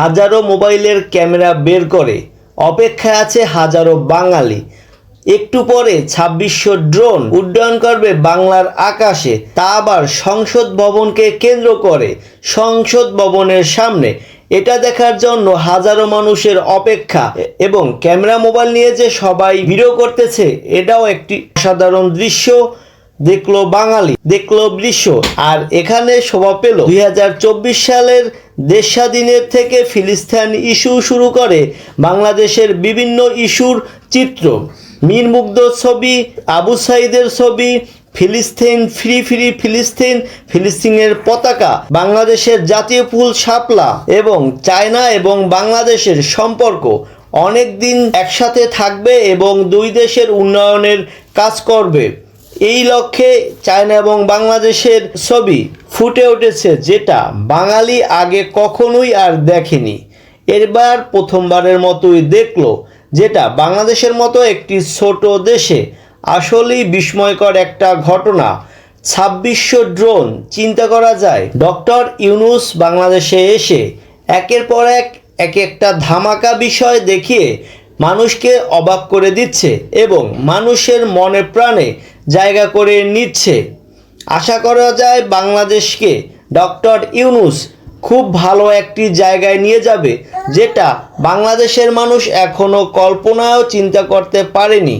হাজারো মোবাইলের ক্যামেরা বের করে অপেক্ষায় আছে হাজারো বাঙালি। একটু পরে ২৬০০ ড্রোন উড্ডয়ন করবে বাংলার আকাশে, তা আবার সংসদ ভবনকে কেন্দ্র করে। সংসদ ভবনের সামনে এটা দেখার জন্য হাজারো মানুষের অপেক্ষা, এবং ক্যামেরা মোবাইল নিয়ে যে সবাই ভিডিও করতেছে, এটাও একটি অসাধারণ দৃশ্য। দেখলো বাঙালি, দেখলো দৃশ্য। আর এখানে শোভা পেল ২০২৪ সালের দেশ স্বাধীনের থেকে ফিলিস্তিন ইস্যু শুরু করে বাংলাদেশের বিভিন্ন ইস্যুর চিত্র। মীর মুগ্ধর ছবি, আবু সাইদের ছবি, ফিলিস্তিন ফ্রি ফ্রি ফিলিস্তিন, ফিলিস্তিনের পতাকা, বাংলাদেশের জাতীয় ফুল শাপলা, এবং চায়না এবং বাংলাদেশের সম্পর্ক অনেক দিন একসাথে থাকবে এবং দুই দেশের উন্নয়নের কাজ করবে, এই লক্ষ্যে চায়না এবং বাংলাদেশের ছবি ফুটে উঠেছে, যেটা বাঙালি আগে কখনোই আর দেখেনি। এবার প্রথমবারের মতোই দেখলো, যেটা বাংলাদেশের মতো একটি ছোট দেশে আসলেই বিস্ময়কর একটা ঘটনা। ২৬০০ ড্রোন, চিন্তা করা যায় ডক্টর ইউনূস বাংলাদেশে এসে একের পর এক একটা ধামাকা বিষয় দেখিয়ে মানুষকে অবাক করে দিচ্ছে এবং মানুষের মনে প্রাণে জায়গা করে নিচ্ছে। আশা করা যায় বাংলাদেশকে ডক্টর ইউনূস খুব ভালো একটি জায়গায় নিয়ে যাবে, যেটা বাংলাদেশের মানুষ এখনো কল্পনাও চিন্তা করতে পারেনি।